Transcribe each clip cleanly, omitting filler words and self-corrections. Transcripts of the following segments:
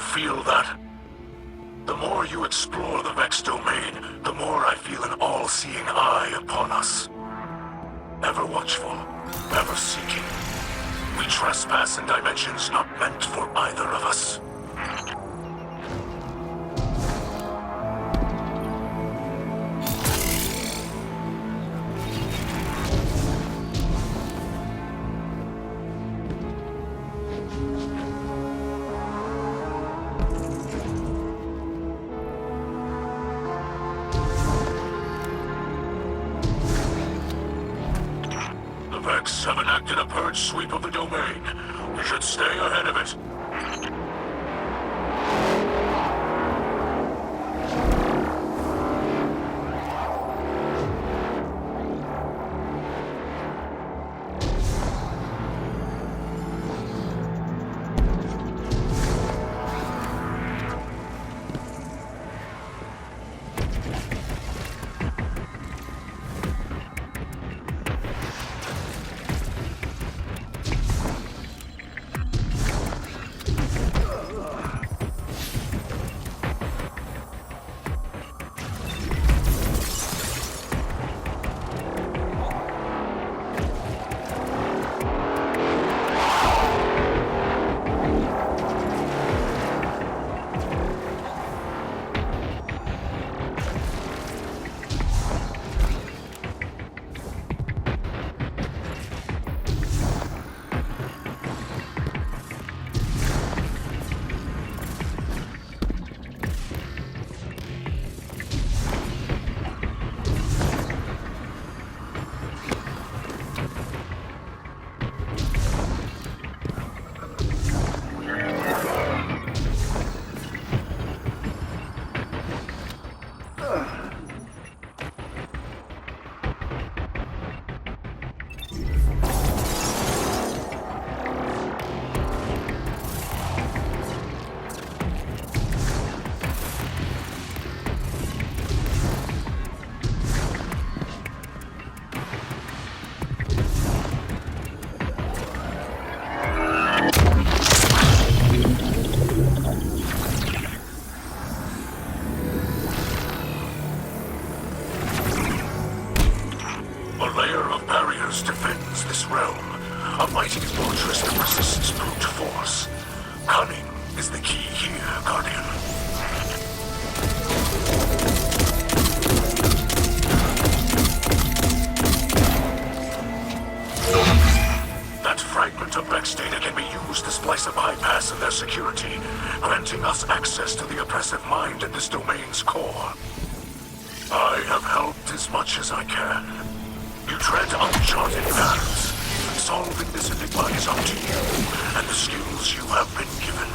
feel that? The more you explore the Vex domain, the more I feel an all-seeing eye upon us. Ever watchful, ever seeking. We trespass in dimensions not meant for either of us. The Vex have enacted a purge sweep of the domain. We should stay ahead of it. Defends this realm. A mighty fortress that resists brute force. Cunning is the key here, Guardian. That fragment of Vex data can be used to splice a bypass in their security, granting us access to the oppressive mind at this domain's core. I have helped as much as I can. You tread uncharted paths. Solving this enigma is up to you, and the skills you have been given.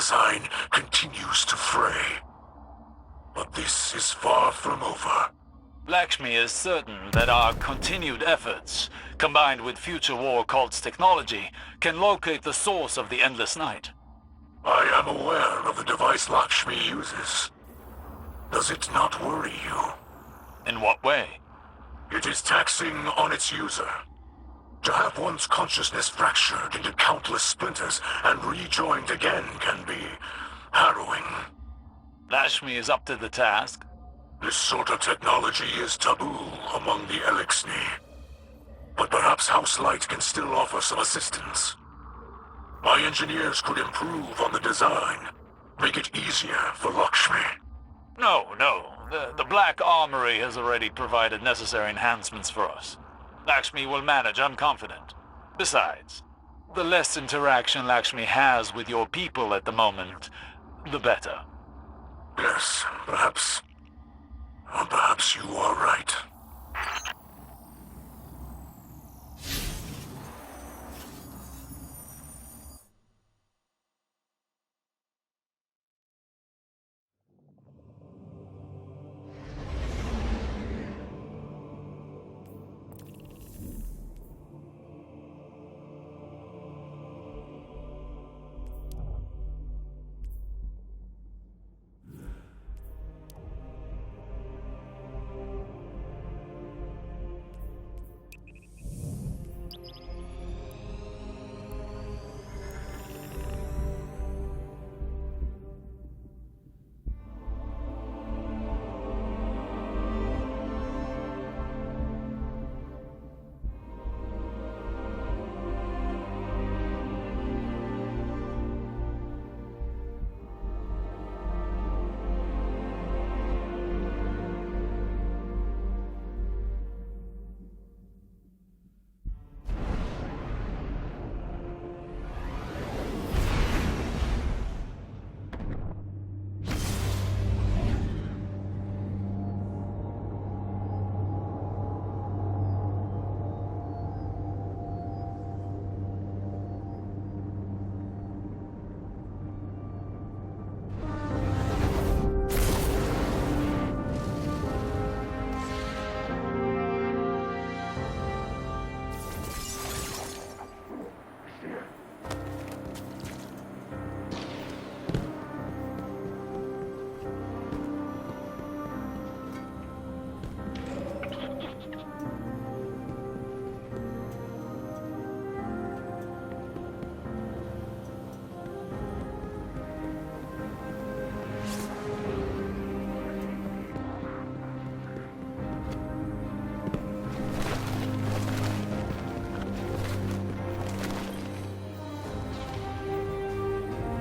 design continues to fray. But this is far from over. Lakshmi is certain that our continued efforts, combined with future war cult's technology, can locate the source of the endless night. I am aware of the device Lakshmi uses. Does it not worry you? In what way? It is taxing on its user. To have one's consciousness fractured into countless splinters and rejoined again can be harrowing. Lakshmi is up to the task. This sort of technology is taboo among the Elixni. But perhaps House Light can still offer some assistance. My engineers could improve on the design, make it easier for Lakshmi. No. The Black Armory has already provided necessary enhancements for us. Lakshmi will manage, I'm confident. Besides, the less interaction Lakshmi has with your people at the moment, the better. Yes, perhaps you are right.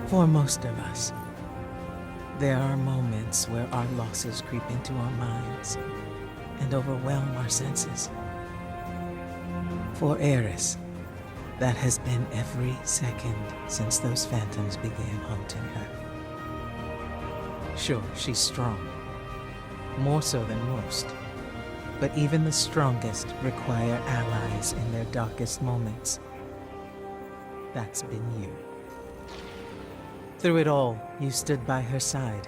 For most of us, there are moments where our losses creep into our minds and overwhelm our senses. For Eris, that has been every second since those phantoms began haunting her. Sure, she's strong, more so than most, but even the strongest require allies in their darkest moments. That's been you. Through it all, you stood by her side.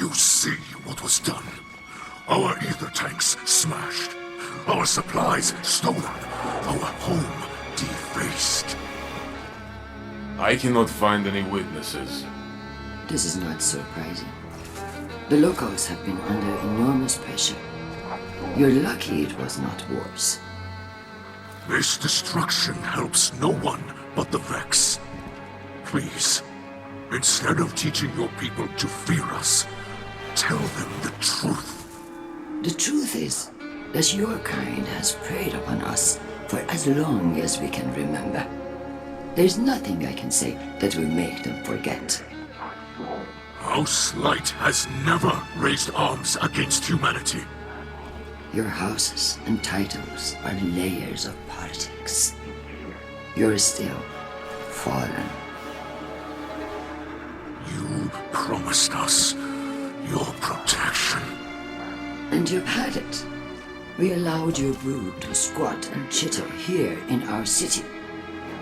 You see what was done. Our ether tanks smashed. Our supplies stolen. Our home defaced. I cannot find any witnesses. This is not surprising. The locals have been under enormous pressure. You're lucky it was not worse. This destruction helps no one but the Vex. Please, instead of teaching your people to fear us, tell them the truth. The truth is that your kind has preyed upon us for as long as we can remember. There's nothing I can say that will make them forget. House Light has never raised arms against humanity. Your houses and titles are layers of politics. You're still fallen. You promised us your protection. And you've had it. We allowed your brood to squat and chitter here in our city.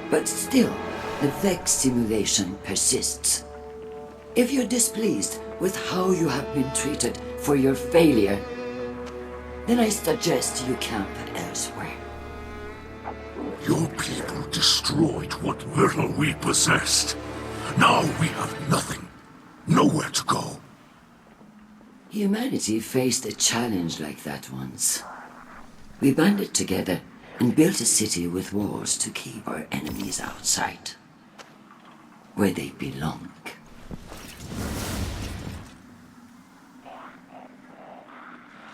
But still, the Vex simulation persists. If you're displeased with how you have been treated for your failure, then I suggest you camp elsewhere. Your people destroyed what little we possessed. Now we have nothing. Nowhere to go. Humanity faced a challenge like that once. We banded together and built a city with walls to keep our enemies outside, where they belong.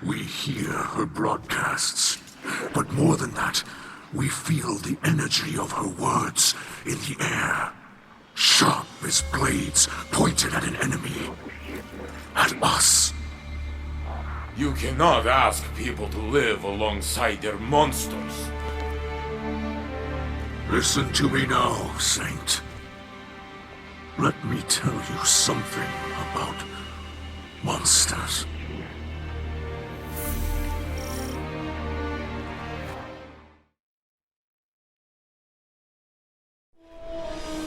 We hear her broadcasts, but more than that, we feel the energy of her words in the air. Sharp as blades pointed at an enemy. At us. You cannot ask people to live alongside their monsters. Listen to me now, Saint. Let me tell you something about monsters.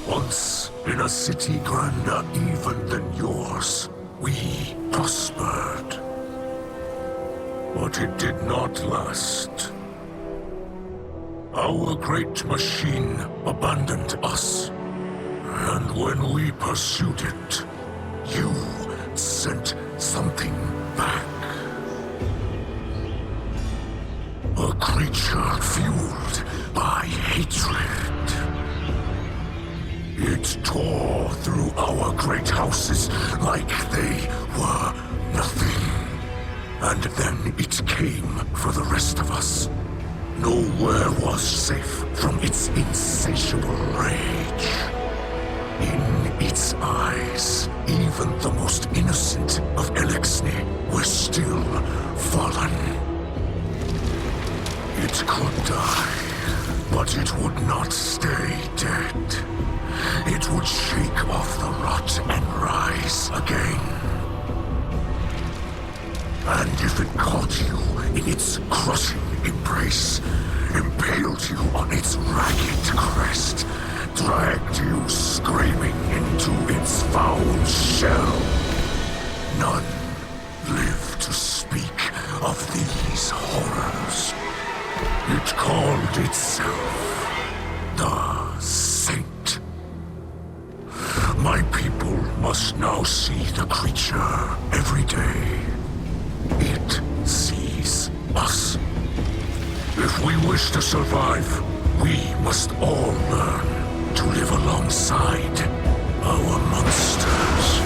Once, in a city grander even than yours, we prospered. But it did not last. Our great machine abandoned us. And when we pursued it, you sent something back. A creature fueled by hatred. It tore through our great houses like they were nothing. And then it came for the rest of us. Nowhere was safe from its insatiable rage. In its eyes, even the most innocent of Elixni were still fallen. It could die, but it would not stay dead. It would shake off the rot and rise again. And if it caught you in its crushing embrace, impaled you on its ragged crest, dragged you screaming into its foul shell, none live to speak of these horrors. It called itself the Saint. My people must now see the creature every day. It sees us. If we wish to survive, we must all learn to live alongside our monsters.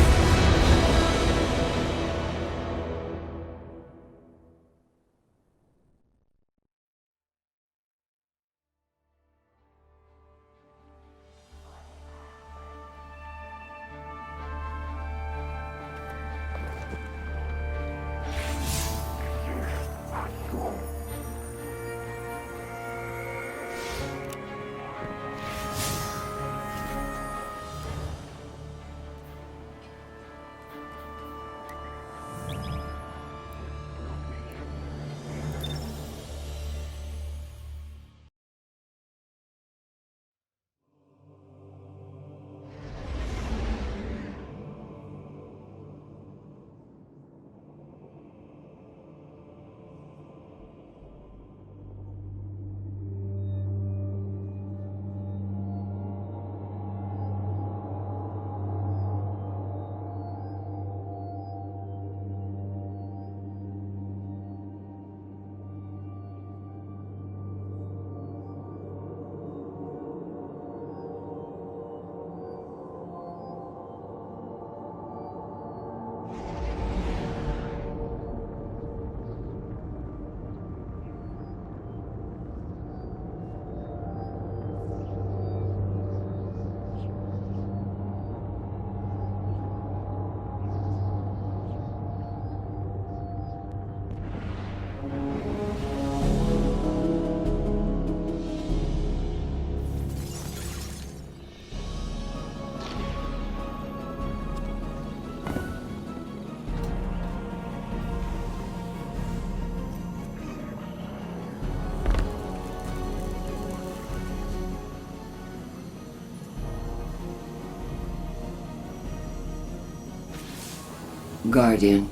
Guardian,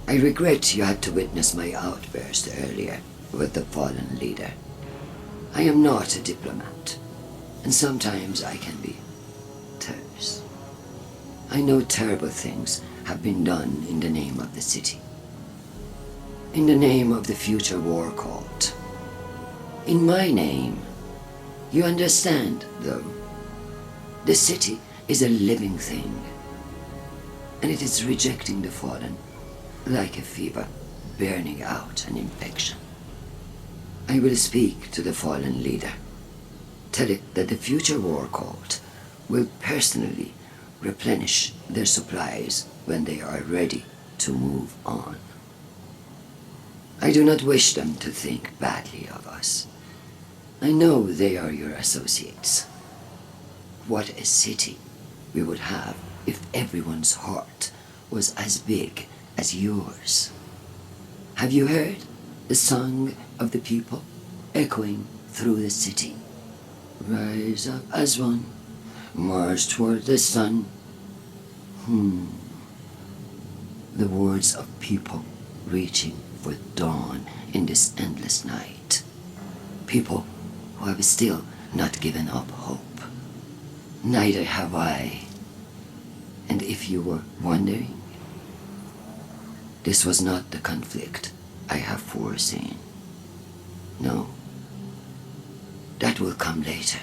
I regret you had to witness my outburst earlier with the fallen leader. I am not a diplomat, and sometimes I can be terse. I know terrible things have been done in the name of the city. In the name of the future war cult. In my name. You understand, though. The city is a living thing, and it is rejecting the fallen, like a fever burning out an infection. I will speak to the fallen leader. Tell it that the future war cult will personally replenish their supplies when they are ready to move on. I do not wish them to think badly of us. I know they are your associates. What a city we would have if everyone's heart was as big as yours. Have you heard the song of the people echoing through the city? Rise up as one, march toward the sun. The words of people reaching for dawn in this endless night. People who have still not given up hope. Neither have I. And if you were wondering, this was not the conflict I have foreseen. No, that will come later.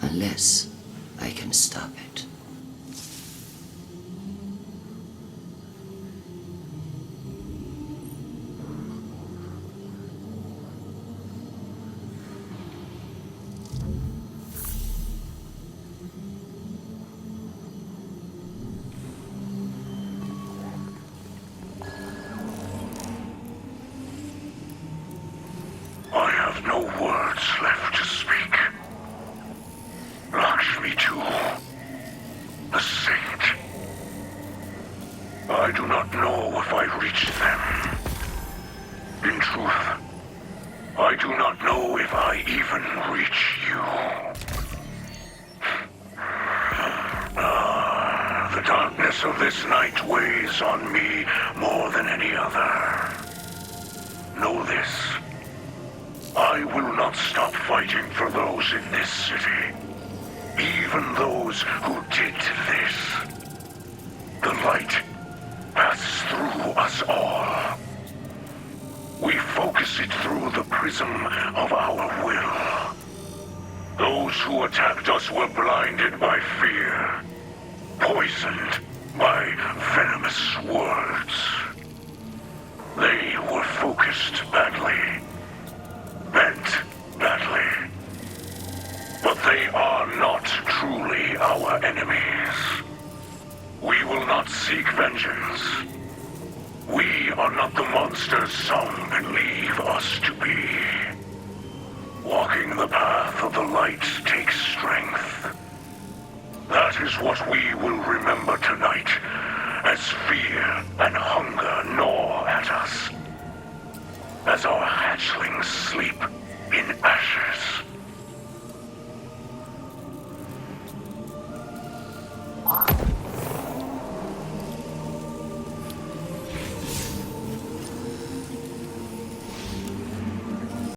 Unless I can stop it. I have no words left to speak. Lakshmi too, the saint. I do not know if I reached them. In truth, I do not know if I even reach you. The darkness of this night weighs on me more than any other. Know this. I will not stop fighting for those in this city. Even those who did this. The light passes through us all. We focus it through the prism of our will. Those who attacked us were blinded by fear, poisoned by venomous words. They were focused badly. Bent badly. But they are not truly our enemies. We will not seek vengeance. We are not the monsters some believe us to be. Walking the path of the light takes strength. That is what we will remember tonight, as fear and hunger gnaw at us. As our hatchlings sleep in ashes.